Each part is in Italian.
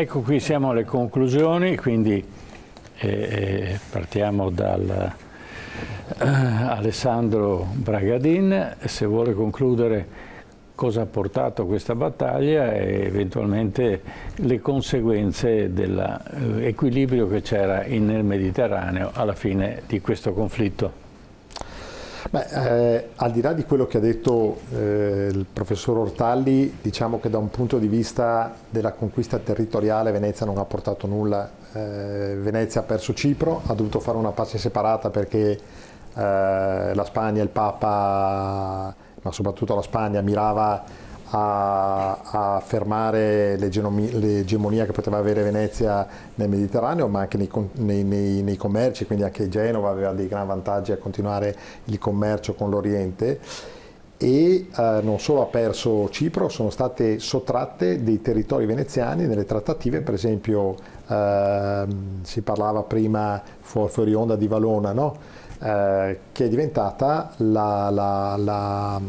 Ecco, qui siamo alle conclusioni, quindi partiamo dal Alessandro Bragadin, se vuole concludere cosa ha portato questa battaglia e eventualmente le conseguenze dell'equilibrio che c'era nel Mediterraneo alla fine di questo conflitto. Beh, al di là di quello che ha detto il professor Ortalli, diciamo che da un punto di vista della conquista territoriale Venezia non ha portato nulla. Venezia ha perso Cipro, ha dovuto fare una pace separata perché la Spagna, il Papa, ma soprattutto la Spagna, mirava a fermare l'egemonia che poteva avere Venezia nel Mediterraneo, ma anche nei commerci, quindi anche Genova aveva dei gran vantaggi a continuare il commercio con l'Oriente. E non solo ha perso Cipro, sono state sottratte dei territori veneziani nelle trattative, per esempio si parlava prima fuori onda di Valona, no? Che è diventata la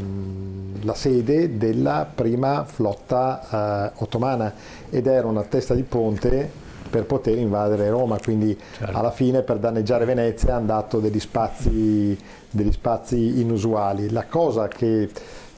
sede della prima flotta ottomana ed era una testa di ponte per poter invadere Roma, quindi certo. Alla fine per danneggiare Venezia hanno dato degli spazi inusuali. La cosa che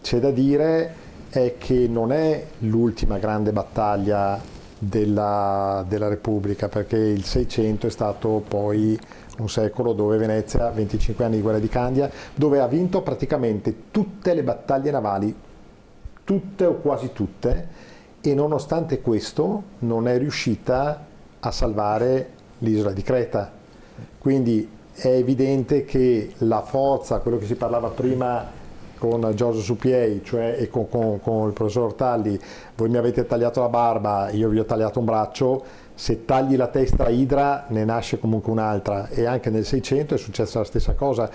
c'è da dire è che non è l'ultima grande battaglia della Repubblica, perché il 600 è stato poi un secolo dove Venezia, 25 anni di guerra di Candia, dove ha vinto praticamente tutte le battaglie navali, tutte o quasi tutte, e nonostante questo non è riuscita a salvare l'isola di Creta. Quindi è evidente che la forza, quello che si parlava prima con Giorgio Supiei, cioè e con il professor Ortalli, voi mi avete tagliato la barba, io vi ho tagliato un braccio, se tagli la testa a Idra ne nasce comunque un'altra, e anche nel 600 è successa la stessa cosa.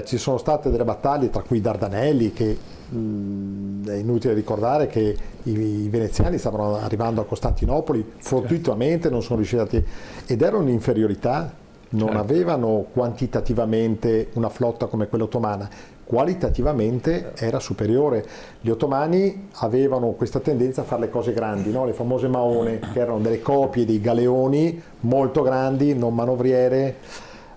Ci sono state delle battaglie, tra cui Dardanelli, che è inutile ricordare che i veneziani stavano arrivando a Costantinopoli, fortuitamente non sono riusciti, ed erano in inferiorità, non avevano quantitativamente una flotta come quella ottomana, qualitativamente era superiore. Gli ottomani avevano questa tendenza a fare le cose grandi, no? Le famose Maone, che erano delle copie dei galeoni molto grandi, non manovriere,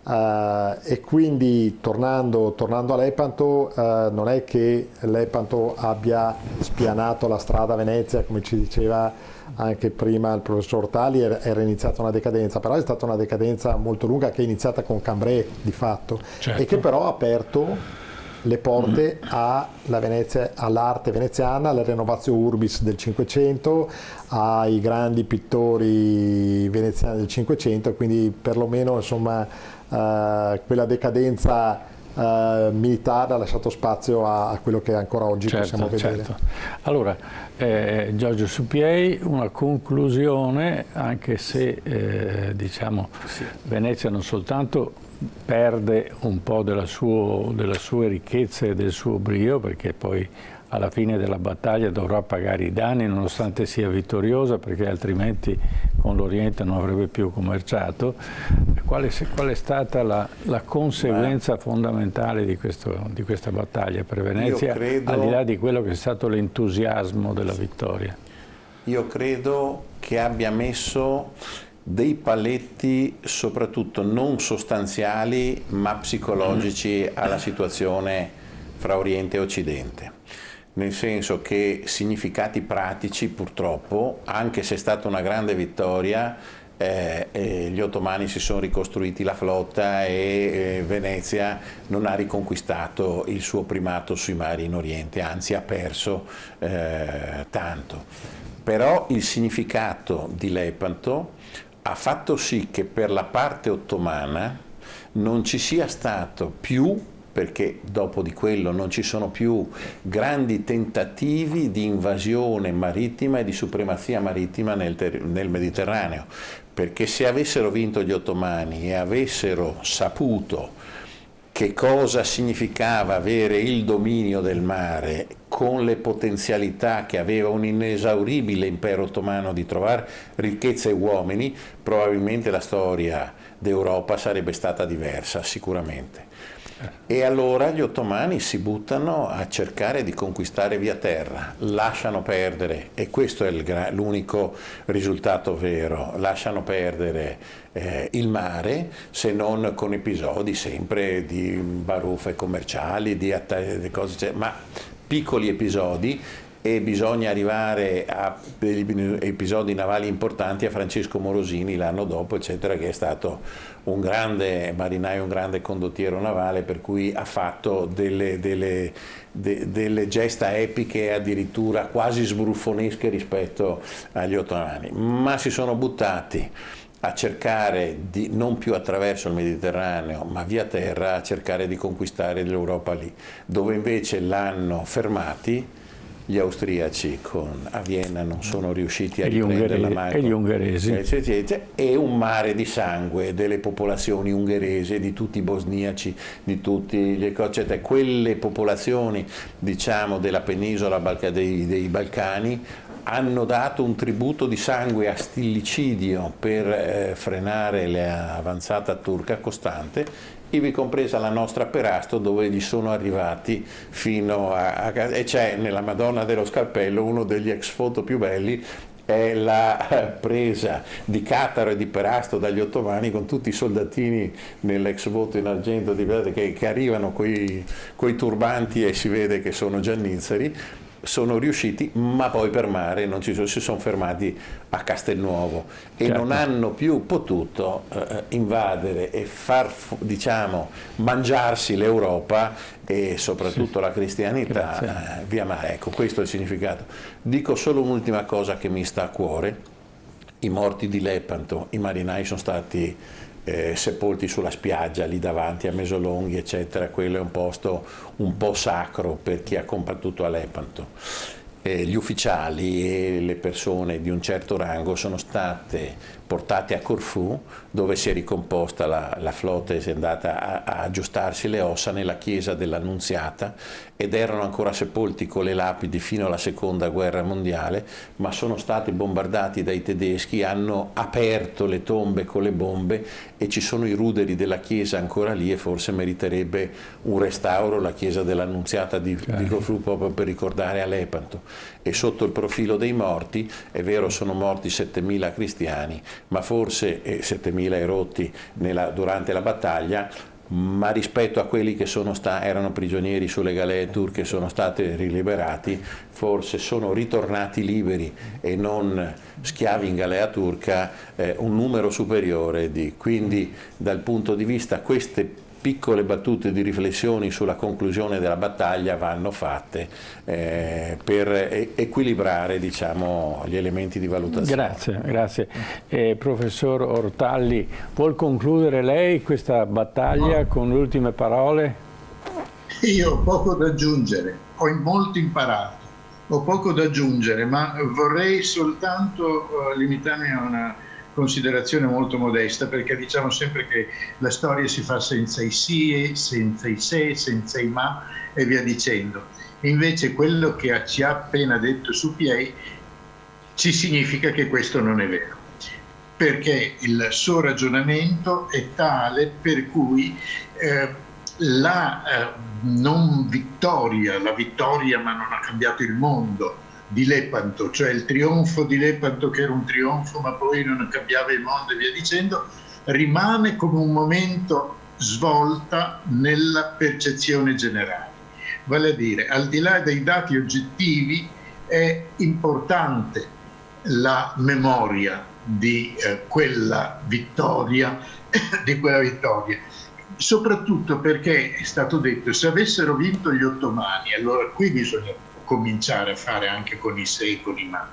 e quindi tornando a Lepanto, non è che Lepanto abbia spianato la strada a Venezia, come ci diceva anche prima il professor Ortalli, era iniziata una decadenza, però è stata una decadenza molto lunga che è iniziata con Cambrai di fatto, e che però ha aperto le porte all'arte veneziana, alla Renovatio Urbis del Cinquecento, ai grandi pittori veneziani del Cinquecento, quindi perlomeno insomma quella decadenza militare ha lasciato spazio a quello che ancora oggi possiamo vedere. Certo. Allora, Giorgio Supiei, una conclusione, anche se diciamo Venezia non soltanto perde un po' delle sue ricchezze e del suo brio, perché poi alla fine della battaglia dovrà pagare i danni nonostante sia vittoriosa, perché altrimenti con l'Oriente non avrebbe più commerciato. Qual è stata la conseguenza fondamentale di questa battaglia per Venezia, al di là di quello che è stato l'entusiasmo della vittoria? Io credo che abbia messo dei paletti soprattutto non sostanziali ma psicologici alla situazione fra Oriente e Occidente, nel senso che significati pratici purtroppo, anche se è stata una grande vittoria, gli ottomani si sono ricostruiti la flotta e Venezia non ha riconquistato il suo primato sui mari in Oriente, anzi ha perso tanto. Però il significato di Lepanto ha fatto sì che per la parte ottomana non ci sia stato più, perché dopo di quello non ci sono più grandi tentativi di invasione marittima e di supremazia marittima nel Mediterraneo, perché se avessero vinto gli ottomani e avessero saputo che cosa significava avere il dominio del mare con le potenzialità che aveva un inesauribile impero ottomano di trovare ricchezza e uomini, probabilmente la storia d'Europa sarebbe stata diversa, sicuramente. E allora gli ottomani si buttano a cercare di conquistare via terra, lasciano perdere, e questo è l'unico risultato vero, lasciano perdere il mare, se non con episodi sempre di baruffe commerciali, di cose, ma piccoli episodi. E bisogna arrivare a degli episodi navali importanti a Francesco Morosini l'anno dopo, eccetera, che è stato un grande marinaio, un grande condottiero navale, per cui ha fatto delle gesta epiche, addirittura quasi sbruffonesche rispetto agli ottomani, ma si sono buttati a cercare di, non più attraverso il Mediterraneo, ma via terra, a cercare di conquistare l'Europa lì, dove invece l'hanno fermati. Gli austriaci a Vienna non sono riusciti a riprendere la mano. E gli ungheresi. E un mare di sangue delle popolazioni ungheresi, di tutti i bosniaci, di tutti gli quelle popolazioni, diciamo, della penisola dei Balcani, hanno dato un tributo di sangue a stillicidio per frenare l'avanzata turca costante, ivi compresa la nostra Perasto, dove gli sono arrivati fino e c'è nella Madonna dello Scalpello uno degli ex foto più belli, è la presa di Cataro e di Perasto dagli ottomani, con tutti i soldatini nell'ex voto in argento che arrivano coi turbanti e si vede che sono giannizzeri. Sono riusciti, ma poi per mare non si sono fermati a Castelnuovo e non hanno più potuto invadere e diciamo, mangiarsi l'Europa e soprattutto la cristianità via mare. Ecco, questo è il significato. Dico solo un'ultima cosa che mi sta a cuore: i morti di Lepanto, i marinai sono stati sepolti sulla spiaggia lì davanti a Mesolonghi, eccetera. Quello è un posto un po' sacro per chi ha combattuto a Lepanto. Gli ufficiali e le persone di un certo rango sono state portate a Corfù, dove si è ricomposta la flotta e si è andata a aggiustarsi le ossa nella chiesa dell'Annunziata, ed erano ancora sepolti con le lapidi fino alla seconda guerra mondiale, ma sono stati bombardati dai tedeschi, hanno aperto le tombe con le bombe e ci sono i ruderi della chiesa ancora lì, e forse meriterebbe un restauro la chiesa dell'Annunziata di Corfù, proprio per ricordare a Lepanto. E sotto il profilo dei morti, è vero, sono morti 7.000 cristiani, ma forse 7.000 erotti durante la battaglia, ma rispetto a quelli che erano prigionieri sulle galee turche, sono stati riliberati, forse sono ritornati liberi e non schiavi in galea turca, un numero superiore quindi dal punto di vista, queste piccole battute di riflessioni sulla conclusione della battaglia vanno fatte per equilibrare, diciamo, gli elementi di valutazione. Grazie. Professor Ortalli, vuol concludere lei questa battaglia con le ultime parole? Io ho poco da aggiungere, ho molto imparato, ho poco da aggiungere, ma vorrei soltanto limitarmi a una considerazione molto modesta, perché diciamo sempre che la storia si fa senza i sì, senza i se, senza i ma e via dicendo. Invece quello che ci ha appena detto Supiei ci significa che questo non è vero, perché il suo ragionamento è tale per cui la non vittoria, la vittoria ma non ha cambiato il mondo, di Lepanto, cioè il trionfo di Lepanto, che era un trionfo ma poi non cambiava il mondo e via dicendo, rimane come un momento svolta nella percezione generale. Vale a dire, al di là dei dati oggettivi, è importante la memoria di quella vittoria, soprattutto perché è stato detto: se avessero vinto gli ottomani, allora qui bisogna cominciare a fare anche con i se e con i ma,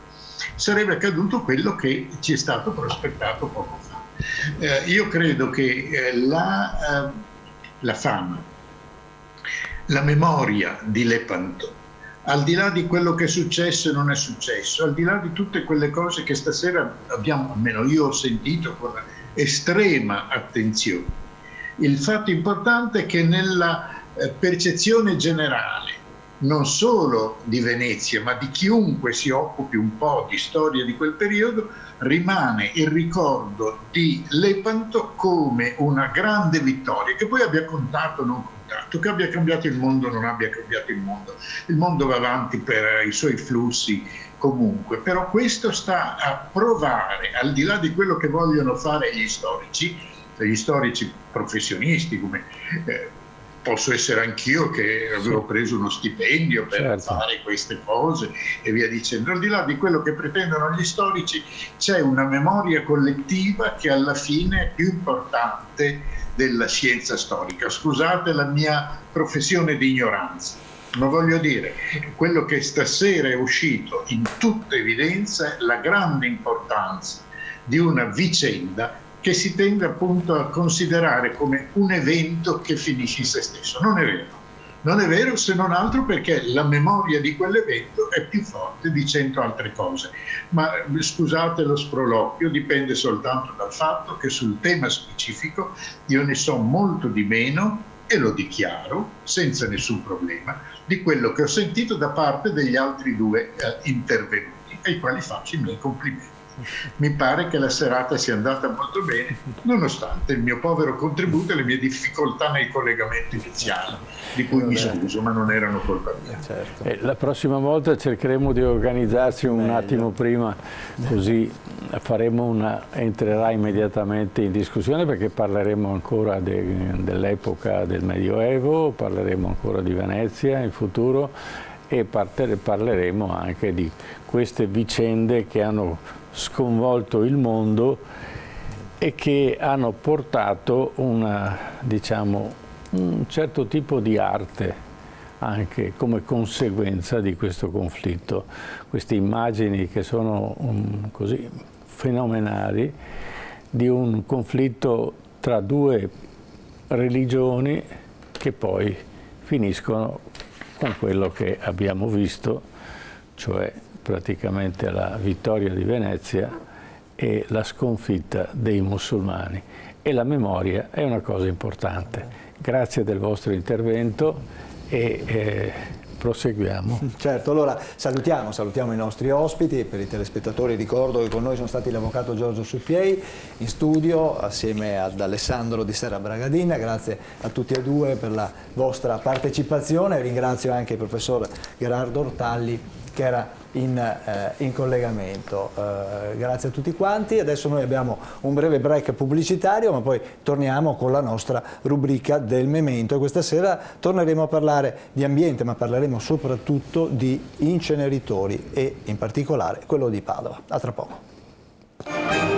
sarebbe accaduto quello che ci è stato prospettato poco fa. Io credo che la fama, la memoria di Lepanto, al di là di quello che è successo e non è successo, al di là di tutte quelle cose che stasera abbiamo, almeno io ho sentito con estrema attenzione, il fatto importante è che nella percezione generale non solo di Venezia, ma di chiunque si occupi un po' di storia di quel periodo, rimane il ricordo di Lepanto come una grande vittoria, che poi abbia contato o non contato, che abbia cambiato il mondo o non abbia cambiato il mondo va avanti per i suoi flussi comunque, però questo sta a provare, al di là di quello che vogliono fare gli storici professionisti, come posso essere anch'io, che avevo preso uno stipendio per fare queste cose e via dicendo. Al di là di quello che pretendono gli storici, c'è una memoria collettiva che alla fine è più importante della scienza storica. Scusate la mia professione di ignoranza, ma voglio dire, quello che stasera è uscito in tutta evidenza è la grande importanza di una vicenda che si tende appunto a considerare come un evento che finisce in se stesso. Non è vero. Non è vero, se non altro perché la memoria di quell'evento è più forte di 100 altre cose. Ma scusate lo sproloquio, dipende soltanto dal fatto che sul tema specifico io ne so molto di meno, e lo dichiaro senza nessun problema, di quello che ho sentito da parte degli altri due intervenuti, ai quali faccio i miei complimenti. Mi pare che la serata sia andata molto bene, nonostante il mio povero contributo e le mie difficoltà nei collegamenti iniziali, di cui mi scuso, ma non erano colpa mia. Certo. La prossima volta cercheremo di organizzarci un attimo prima, così entrerà immediatamente in discussione, perché parleremo ancora dell'epoca del Medioevo, parleremo ancora di Venezia in futuro e parleremo anche di queste vicende che hanno sconvolto il mondo e che hanno portato un certo tipo di arte anche come conseguenza di questo conflitto. Queste immagini che sono così fenomenali di un conflitto tra due religioni che poi finiscono con quello che abbiamo visto, cioè praticamente la vittoria di Venezia e la sconfitta dei musulmani. E la memoria è una cosa importante. Grazie del vostro intervento e proseguiamo. Certo, allora salutiamo i nostri ospiti. Per i telespettatori ricordo che con noi sono stati l'avvocato Giorgio Suppiei in studio assieme ad Alessandro Di Serra Bragadin. Grazie a tutti e due per la vostra partecipazione. Ringrazio anche il professor Gerardo Ortalli che era in collegamento. Grazie a tutti quanti. Adesso noi abbiamo un breve break pubblicitario, ma poi torniamo con la nostra rubrica del Memento e questa sera torneremo a parlare di ambiente, ma parleremo soprattutto di inceneritori e in particolare quello di Padova. A tra poco.